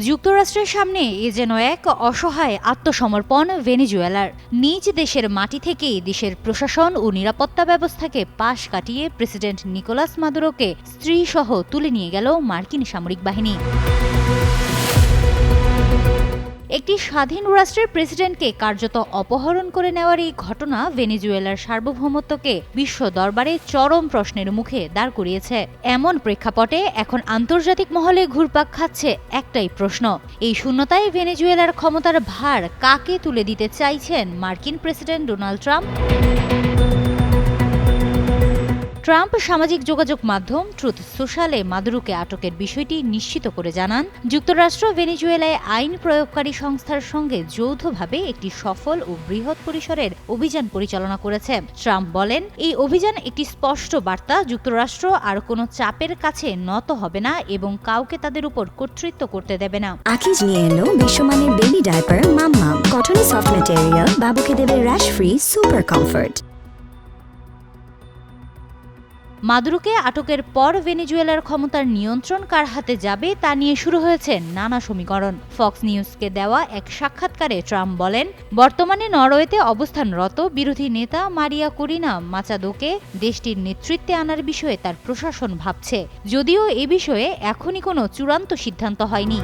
যুক্তরাষ্ট্রের সামনে এ যেন এক অসহায় আত্মসমর্পণ ভেনেজুয়েলার। নিজ দেশের মাটি থেকেই দেশের প্রশাসন ও নিরাপত্তা ব্যবস্থাকে পাশ কাটিয়ে প্রেসিডেন্ট নিকোলাস মাদুরোকে স্ত্রীসহ তুলে নিয়ে গেল মার্কিন সামরিক বাহিনী। একটি স্বাধীন রাষ্ট্রের প্রেসিডেন্টকে কার্যত অপহরণ করে নেওয়ার এই ঘটনা ভেনেজুয়েলার সার্বভৌমত্বকে বিশ্ব দরবারে চরম প্রশ্নের মুখে দাঁড় করিয়েছে। এমন প্রেক্ষাপটে এখন আন্তর্জাতিক মহলে ঘুরপাক খাচ্ছে একটাই প্রশ্ন, এই শূন্যতায় ভেনেজুয়েলার ক্ষমতার ভার কাকে তুলে দিতে চাইছেন মার্কিন প্রেসিডেন্ট ডোনাল্ড ট্রাম্প? ট্রাম্প সামাজিক যোগাযোগ মাধ্যম ট্রুথ সোশ্যালে মাদুরোকে আটকের বিষয়টি নিশ্চিত করে জানান, যুক্তরাষ্ট্র ভেনেজুয়েলায় আইন প্রয়োগকারী সংস্থার সঙ্গে যৌথভাবে একটি সফল ও বৃহৎ পরিসরের অভিযান পরিচালনা করেছে। ট্রাম্প বলেন, এই অভিযান একটি স্পষ্ট বার্তা, যুক্তরাষ্ট্র আর কোনো চাপের কাছে নত হবে না এবং কাউকে তাদের উপর কর্তৃত্ব করতে দেবে না। আকিজ নিয়ে এলো বিশ্বমানের বেবি ডায়াপার মাম্মাম, কটনে সফট ম্যাটেরিয়াল, বাবুকে দেবে র্যাশ ফ্রি সুপার কমফোর্ট। মাদুরোকে আটকের পর ভেনেজুয়েলার ক্ষমতার নিয়ন্ত্রণ কার হাতে যাবে তা নিয়ে শুরু হয়েছে নানা সমীকরণ। ফক্স নিউজকে দেওয়া এক সাক্ষাৎকারে ট্রাম্প বলেন, বর্তমানে নরওয়েতে অবস্থানরত বিরোধী নেতা মারিয়া করিনা মাচাদোকে দেশটির নেতৃত্বে আনার বিষয়ে তার প্রশাসন ভাবছে, যদিও এ বিষয়ে এখনই কোনো চূড়ান্ত সিদ্ধান্ত হয়নি।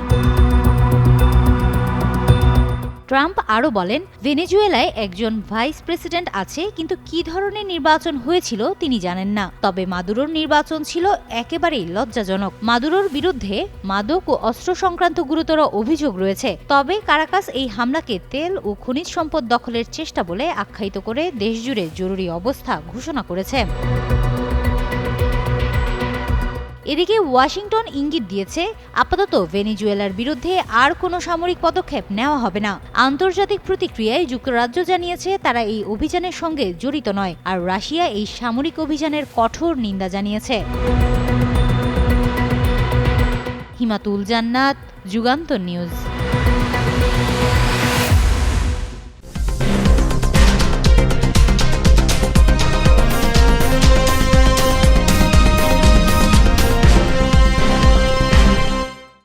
ট্রাম্প আরও বলেন, ভেনেজুয়েলায় একজন ভাইস প্রেসিডেন্ট আছে, কিন্তু কী ধরনের নির্বাচন হয়েছিল তিনি জানেন না। তবে মাদুরোর নির্বাচন ছিল একেবারেই লজ্জাজনক। মাদুরোর বিরুদ্ধে মাদক ও অস্ত্র সংক্রান্ত গুরুতর অভিযোগ রয়েছে। তবে কারাকাস এই হামলাকে তেল ও খনিজ সম্পদ দখলের চেষ্টা বলে আখ্যায়িত করে দেশজুড়ে জরুরি অবস্থা ঘোষণা করেছে। এদিকে ওয়াশিংটন ইঙ্গিত দিয়েছে, আপাতত ভেনেজুয়েলার বিরুদ্ধে আর কোনো সামরিক পদক্ষেপ নেওয়া হবে না। আন্তর্জাতিক প্রতিক্রিয়ায় যুক্তরাজ্য জানিয়েছে তারা এই অভিযানের সঙ্গে জড়িত নয়, আর রাশিয়া এই সামরিক অভিযানের কঠোর নিন্দা জানিয়েছে। হিমাতুল জান্নাত, যুগান্তর নিউজ।